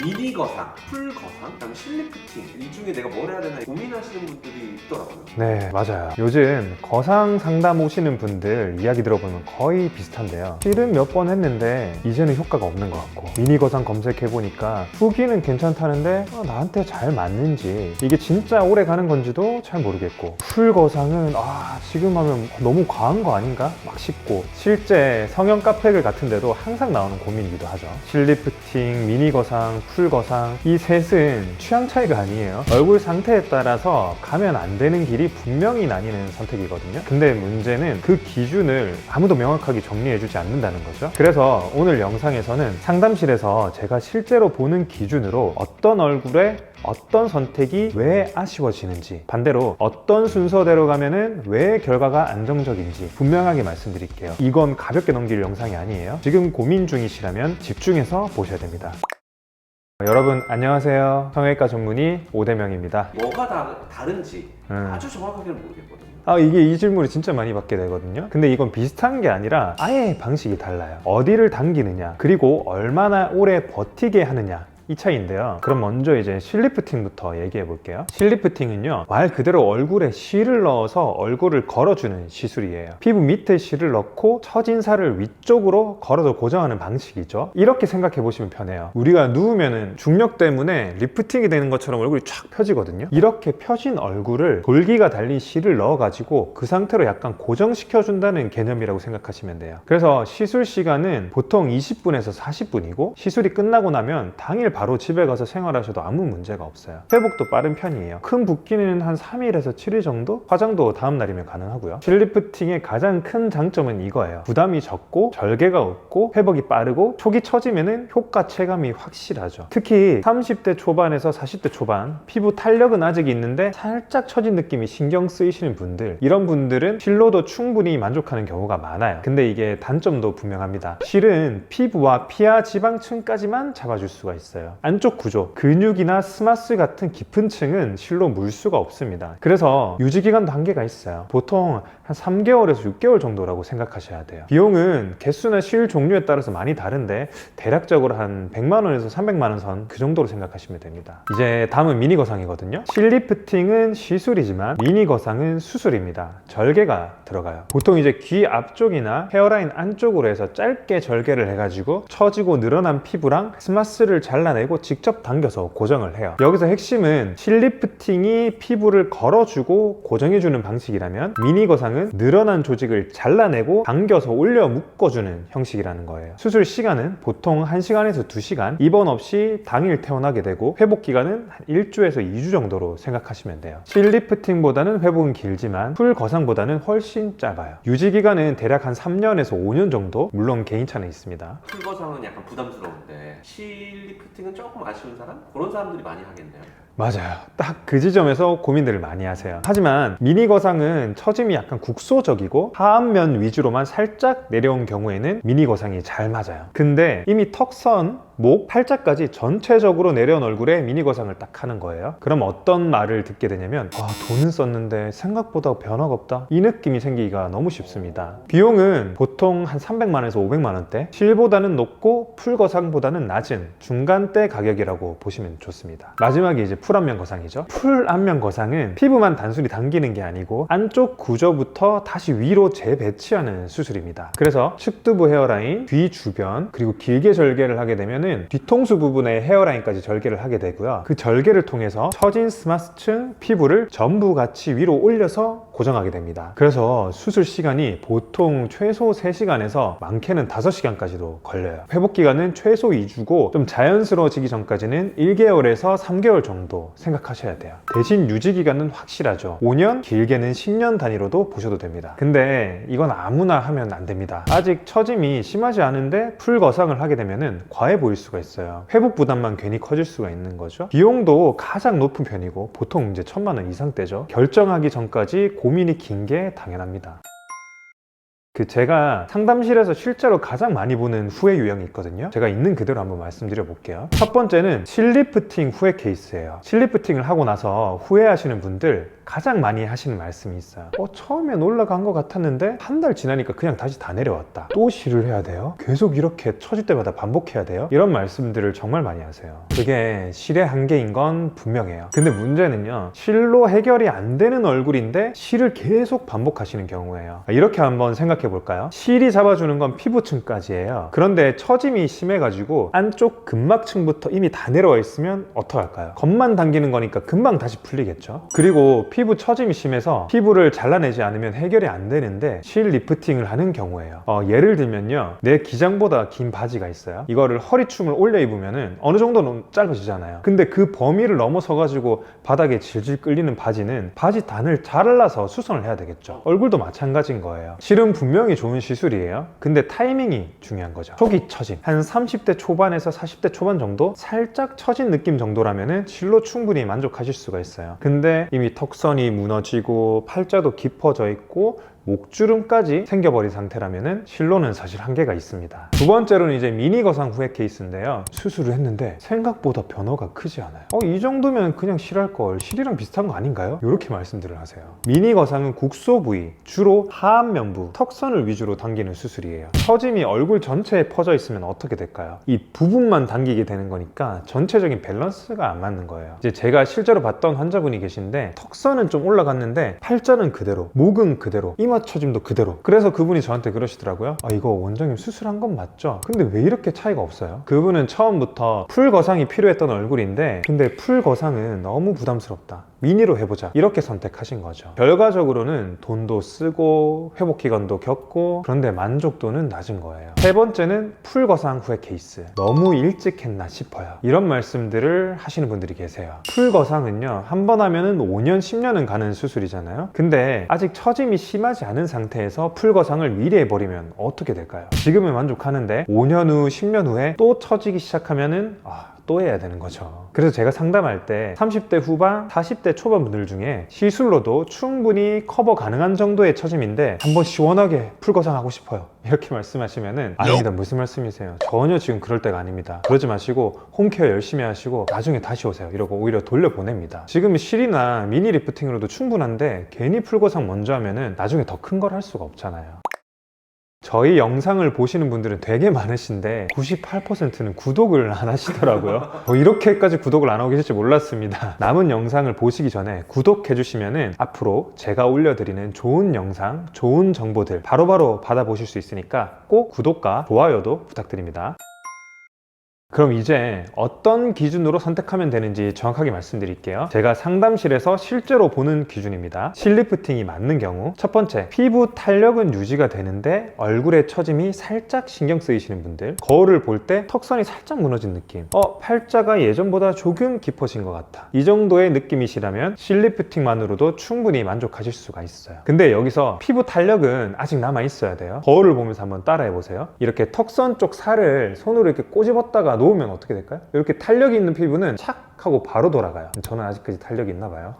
미니 거상, 풀 거상, 그다음에 실리프팅 이 중에 내가 뭘 해야 되나 고민하시는 분들이 있더라고요. 네, 맞아요. 요즘 거상 상담 오시는 분들 이야기 들어보면 거의 비슷한데요. 실은 몇 번 했는데 이제는 효과가 없는 것 같고, 미니 거상 검색해보니까 후기는 괜찮다는데 나한테 잘 맞는지, 이게 진짜 오래 가는 건지도 잘 모르겠고, 풀 거상은 지금 하면 너무 과한 거 아닌가? 막 싶고, 실제 성형 카페들 같은 데도 항상 나오는 고민이기도 하죠. 실리프팅, 미니 거상, 풀 거상, 이 셋은 취향 차이가 아니에요. 얼굴 상태에 따라서 가면 안 되는 길이 분명히 나뉘는 선택이거든요. 근데 문제는 그 기준을 아무도 명확하게 정리해주지 않는다는 거죠. 그래서 오늘 영상에서는 상담실에서 제가 실제로 보는 기준으로 어떤 얼굴에 어떤 선택이 왜 아쉬워지는지, 반대로 어떤 순서대로 가면은 왜 결과가 안정적인지 분명하게 말씀드릴게요. 이건 가볍게 넘길 영상이 아니에요. 지금 고민 중이시라면 집중해서 보셔야 됩니다. 여러분 안녕하세요. 성형외과 전문의 오대명입니다. 뭐가 다른지 아주 정확하게는 모르겠거든요. 이게 이 질문을 진짜 많이 받게 되거든요. 근데 이건 비슷한 게 아니라 아예 방식이 달라요. 어디를 당기느냐, 그리고 얼마나 오래 버티게 하느냐, 이 차이인데요. 그럼 먼저 이제 실리프팅부터 얘기해 볼게요. 실리프팅은요, 말 그대로 얼굴에 실을 넣어서 얼굴을 걸어주는 시술이에요. 피부 밑에 실을 넣고 처진 살을 위쪽으로 걸어서 고정하는 방식이죠. 이렇게 생각해 보시면 편해요. 우리가 누우면은 중력 때문에 리프팅이 되는 것처럼 얼굴이 쫙 펴지거든요. 이렇게 펴진 얼굴을 돌기가 달린 실을 넣어 가지고 그 상태로 약간 고정시켜 준다는 개념이라고 생각하시면 돼요. 그래서 시술 시간은 보통 20분에서 40분이고, 시술이 끝나고 나면 당일 바로 집에 가서 생활하셔도 아무 문제가 없어요. 회복도 빠른 편이에요. 큰 붓기는 한 3일에서 7일 정도? 화장도 다음 날이면 가능하고요. 실리프팅의 가장 큰 장점은 이거예요. 부담이 적고 절개가 없고 회복이 빠르고 초기 처지면은 효과 체감이 확실하죠. 특히 30대 초반에서 40대 초반, 피부 탄력은 아직 있는데 살짝 처진 느낌이 신경 쓰이시는 분들, 이런 분들은 실로도 충분히 만족하는 경우가 많아요. 근데 이게 단점도 분명합니다. 실은 피부와 피하 지방층까지만 잡아줄 수가 있어요. 안쪽 구조, 근육이나 스마스 같은 깊은 층은 실로 물 수가 없습니다. 그래서 유지기간도 한계가 있어요. 보통 한 3개월에서 6개월 정도라고 생각하셔야 돼요. 비용은 개수나 실 종류에 따라서 많이 다른데 대략적으로 한 100만원에서 300만원 선, 그 정도로 생각하시면 됩니다. 이제 다음은 미니 거상이거든요. 실리프팅은 시술이지만 미니 거상은 수술입니다. 절개가 들어가요. 보통 이제 귀 앞쪽이나 헤어라인 안쪽으로 해서 짧게 절개를 해가지고 처지고 늘어난 피부랑 스마스를 잘라내고 직접 당겨서 고정을 해요. 여기서 핵심은 실리프팅이 피부를 걸어주고 고정해주는 방식이라면, 미니 거상은 늘어난 조직을 잘라내고 당겨서 올려 묶어주는 형식이라는 거예요. 수술 시간은 보통 1시간에서 2시간, 입원 없이 당일 퇴원하게 되고, 회복 기간은 한 1주에서 2주 정도로 생각하시면 돼요. 실리프팅보다는 회복은 길지만 풀 거상보다는 훨씬 짧아요. 유지 기간은 대략 한 3년에서 5년 정도, 물론 개인차는 있습니다. 풀 거상은 약간 부담스러운데 실리프팅은 조금 아쉬운 사람? 그런 사람들이 많이 하겠네요. 맞아요. 딱 그 지점에서 고민들을 많이 하세요. 하지만 미니 거상은 처짐이 약간 국소적이고 하안면 위주로만 살짝 내려온 경우에는 미니 거상이 잘 맞아요. 근데 이미 턱선, 목, 팔자까지 전체적으로 내려온 얼굴에 미니 거상을 딱 하는 거예요. 그럼 어떤 말을 듣게 되냐면, 돈은 썼는데 생각보다 변화가 없다, 이 느낌이 생기기가 너무 쉽습니다. 비용은 보통 한 300만원에서 500만원대, 실보다는 높고 풀 거상보다는 낮은 중간대 가격이라고 보시면 좋습니다. 마지막에 이제 풀 안면 거상이죠. 풀 안면 거상은 피부만 단순히 당기는 게 아니고 안쪽 구조부터 다시 위로 재배치하는 수술입니다. 그래서 측두부 헤어라인, 귀 주변, 그리고 길게 절개를 하게 되면 뒤통수 부분의 헤어라인까지 절개를 하게 되고요. 그 절개를 통해서 처진 스마스층 피부를 전부 같이 위로 올려서 고정하게 됩니다. 그래서 수술 시간이 보통 최소 3시간에서 많게는 5시간까지도 걸려요. 회복 기간은 최소 2주고 좀 자연스러워지기 전까지는 1개월에서 3개월 정도 생각하셔야 돼요. 대신 유지 기간은 확실하죠. 5년, 길게는 10년 단위로도 보셔도 됩니다. 근데 이건 아무나 하면 안 됩니다. 아직 처짐이 심하지 않은데 풀 거상을 하게 되면은 과해 보일 수가 있어요. 회복 부담만 괜히 커질 수가 있는 거죠. 비용도 가장 높은 편이고 보통 이제 1000만원 이상대죠. 결정하기 전까지 고민이 긴 게 당연합니다. 제가 상담실에서 실제로 가장 많이 보는 후회 유형이 있거든요. 제가 있는 그대로 한번 말씀드려 볼게요. 첫 번째는 실리프팅 후회 케이스예요. 실리프팅을 하고 나서 후회하시는 분들 가장 많이 하시는 말씀이 있어요. 처음엔 올라간 것 같았는데 한 달 지나니까 그냥 다시 다 내려왔다. 또 실을 해야 돼요? 계속 이렇게 처질 때마다 반복해야 돼요? 이런 말씀들을 정말 많이 하세요. 그게 실의 한계인 건 분명해요. 근데 문제는요, 실로 해결이 안 되는 얼굴인데 실을 계속 반복하시는 경우예요. 이렇게 한번 생각해 볼까요? 실이 잡아주는 건 피부층까지예요. 그런데 처짐이 심해가지고 안쪽 근막층부터 이미 다 내려와 있으면 어떡할까요? 겉만 당기는 거니까 금방 다시 풀리겠죠. 그리고 피부 처짐이 심해서 피부를 잘라내지 않으면 해결이 안 되는데 실 리프팅을 하는 경우에요. 예를 들면요, 내 기장보다 긴 바지가 있어요. 이거를 허리춤을 올려 입으면은 어느 정도는 짧아지잖아요. 근데 그 범위를 넘어서 가지고 바닥에 질질 끌리는 바지는 바지 단을 잘라서 수선을 해야 되겠죠. 얼굴도 마찬가지인 거예요. 실은 분명히 좋은 시술이에요. 근데 타이밍이 중요한 거죠. 초기 처짐, 한 30대 초반에서 40대 초반 정도 살짝 처진 느낌 정도라면은 실로 충분히 만족하실 수가 있어요. 근데 이미 턱선이 무너지고 팔자도 깊어져 있고 목주름까지 생겨버린 상태라면은 실로는 사실 한계가 있습니다. 두 번째로는 이제 미니 거상 후회 케이스인데요. 수술을 했는데 생각보다 변화가 크지 않아요. 이 정도면 그냥 실할 걸, 실이랑 비슷한 거 아닌가요? 이렇게 말씀들을 하세요. 미니 거상은 국소 부위, 주로 하안면부, 턱선을 위주로 당기는 수술이에요. 처짐이 얼굴 전체에 퍼져 있으면 어떻게 될까요? 이 부분만 당기게 되는 거니까 전체적인 밸런스가 안 맞는 거예요. 이제 제가 실제로 봤던 환자분이 계신데 턱선은 좀 올라갔는데 팔자는 그대로, 목은 그대로, 이마 처짐도 그대로. 그래서 그분이 저한테 그러시더라고요. 이거 원장님 수술한 건 맞죠? 근데 왜 이렇게 차이가 없어요? 그분은 처음부터 풀 거상이 필요했던 얼굴인데 근데 풀 거상은 너무 부담스럽다, 미니로 해보자, 이렇게 선택하신 거죠. 결과적으로는 돈도 쓰고 회복 기간도 겪고 그런데 만족도는 낮은 거예요. 세 번째는 풀 거상 후회 케이스. 너무 일찍 했나 싶어요. 이런 말씀들을 하시는 분들이 계세요. 풀 거상은요, 한 번 하면은 5년, 10년은 가는 수술이잖아요. 근데 아직 처짐이 심하지 않은 상태에서 풀 거상을 미리 해버리면 어떻게 될까요? 지금은 만족하는데 5년 후, 10년 후에 또 처지기 시작하면은 또 해야 되는 거죠. 그래서 제가 상담할 때 30대 후반, 40대 초반 분들 중에 시술로도 충분히 커버 가능한 정도의 처짐인데 한번 시원하게 풀거상 하고 싶어요, 이렇게 말씀하시면은 아닙니다, 무슨 말씀이세요? 전혀 지금 그럴 때가 아닙니다. 그러지 마시고 홈케어 열심히 하시고 나중에 다시 오세요, 이러고 오히려 돌려보냅니다. 지금 실이나 미니 리프팅으로도 충분한데 괜히 풀거상 먼저 하면은 나중에 더 큰 걸 할 수가 없잖아요. 저희 영상을 보시는 분들은 되게 많으신데 98%는 구독을 안 하시더라고요. 이렇게까지 구독을 안 하고 계실지 몰랐습니다. 남은 영상을 보시기 전에 구독해 주시면은 앞으로 제가 올려드리는 좋은 영상, 좋은 정보들 바로바로 받아보실 수 있으니까 꼭 구독과 좋아요도 부탁드립니다. 그럼 이제 어떤 기준으로 선택하면 되는지 정확하게 말씀드릴게요. 제가 상담실에서 실제로 보는 기준입니다. 실 리프팅이 맞는 경우, 첫 번째, 피부 탄력은 유지가 되는데 얼굴에 처짐이 살짝 신경 쓰이시는 분들, 거울을 볼 때 턱선이 살짝 무너진 느낌, 팔자가 예전보다 조금 깊어진 것 같아, 이 정도의 느낌이시라면 실 리프팅만으로도 충분히 만족하실 수가 있어요. 근데 여기서 피부 탄력은 아직 남아 있어야 돼요. 거울을 보면서 한번 따라해 보세요. 이렇게 턱선 쪽 살을 손으로 이렇게 꼬집었다가 놓으면 어떻게 될까요? 이렇게 탄력이 있는 피부는 착 하고 바로 돌아가요. 저는 아직까지 탄력이 있나 봐요.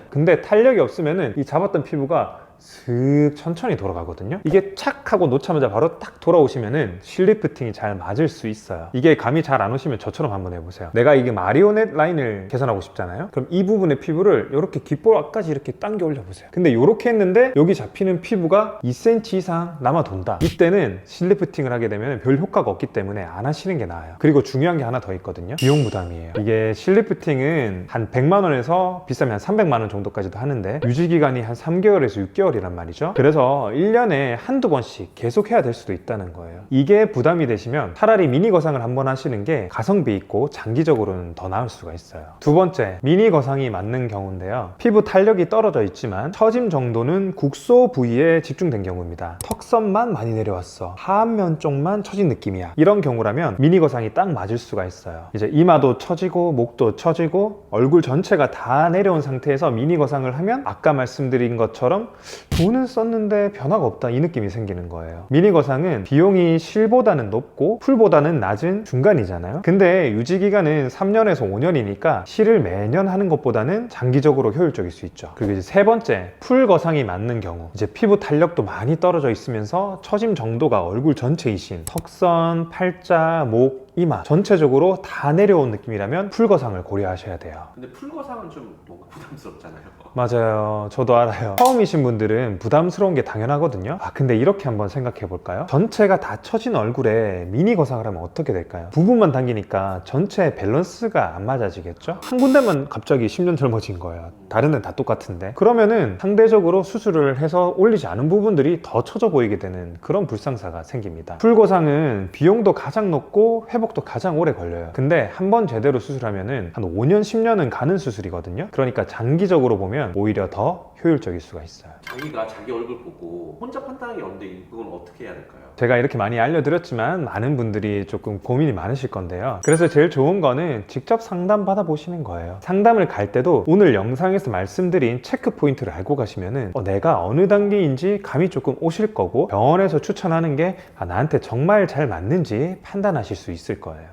근데 탄력이 없으면은 이 잡았던 피부가 슥 천천히 돌아가거든요. 이게 착 하고 놓자마자 바로 딱 돌아오시면은 실 리프팅이 잘 맞을 수 있어요. 이게 감이 잘 안 오시면 저처럼 한번 해보세요. 내가 이게 마리오넷 라인을 개선하고 싶잖아요. 그럼 이 부분의 피부를 이렇게 귓볼까지 이렇게 당겨 올려보세요. 근데 이렇게 했는데 여기 잡히는 피부가 2cm 이상 남아 돈다. 이때는 실 리프팅을 하게 되면 별 효과가 없기 때문에 안 하시는 게 나아요. 그리고 중요한 게 하나 더 있거든요. 비용 부담이에요. 이게 실 리프팅은 한 100만 원에서 비싸면 한 300만 원 정도까지도 하는데 유지기간이 한 3개월에서 6개월이란 말이죠. 그래서 1년에 한두 번씩 계속 해야 될 수도 있다는 거예요. 이게 부담이 되시면 차라리 미니 거상을 한번 하시는 게 가성비 있고 장기적으로는 더 나을 수가 있어요. 두 번째, 미니 거상이 맞는 경우인데요. 피부 탄력이 떨어져 있지만 처짐 정도는 국소 부위에 집중된 경우입니다. 턱선만 많이 내려왔어, 하안면 쪽만 처진 느낌이야, 이런 경우라면 미니 거상이 딱 맞을 수가 있어요. 이제 이마도 처지고 목도 처지고 얼굴 전체가 다 내려온 상태에서 미니 거상을 하면 아까 말씀드린 것처럼 돈은 썼는데 변화가 없다, 이 느낌이 생기는 거예요. 미니 거상은 비용이 실보다는 높고 풀보다는 낮은 중간이잖아요. 근데 유지기간은 3년에서 5년이니까 실을 매년 하는 것보다는 장기적으로 효율적일 수 있죠. 그리고 이제 세 번째, 풀 거상이 맞는 경우, 이제 피부 탄력도 많이 떨어져 있으면서 처짐 정도가 얼굴 전체이신 턱선, 팔자, 목, 이마 전체적으로 다 내려온 느낌이라면 풀거상을 고려하셔야 돼요. 근데 풀거상은 좀 뭔가 부담스럽잖아요. 맞아요. 저도 알아요. 처음이신 분들은 부담스러운 게 당연하거든요. 근데 이렇게 한번 생각해 볼까요? 전체가 다 처진 얼굴에 미니 거상을 하면 어떻게 될까요? 부분만 당기니까 전체 밸런스가 안 맞아지겠죠? 한 군데만 갑자기 10년 젊어진 거예요. 다른 데는 다 똑같은데. 그러면은 상대적으로 수술을 해서 올리지 않은 부분들이 더 처져 보이게 되는 그런 불상사가 생깁니다. 풀거상은 비용도 가장 높고 회복도 가장 오래 걸려요. 근데 한 번 제대로 수술하면은 한 5년, 10년은 가는 수술이거든요. 그러니까 장기적으로 보면 오히려 더 효율적일 수가 있어요. 자기가 자기 얼굴 보고 혼자 판단하기 어려운데 이건 어떻게 해야 될까요? 제가 이렇게 많이 알려드렸지만 많은 분들이 조금 고민이 많으실 건데요. 그래서 제일 좋은 거는 직접 상담 받아보시는 거예요. 상담을 갈 때도 오늘 영상에서 말씀드린 체크 포인트를 알고 가시면은 내가 어느 단계인지 감이 조금 오실 거고 병원에서 추천하는 게 나한테 정말 잘 맞는지 판단하실 수 있을 거예요.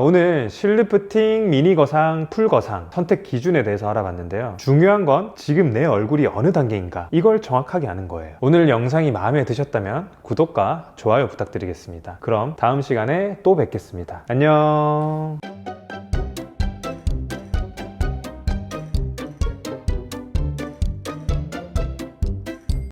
오늘 실리프팅, 미니거상, 풀거상 선택 기준에 대해서 알아봤는데요. 중요한 건 지금 내 얼굴이 어느 단계인가 이걸 정확하게 아는 거예요. 오늘 영상이 마음에 드셨다면 구독과 좋아요 부탁드리겠습니다. 그럼 다음 시간에 또 뵙겠습니다. 안녕.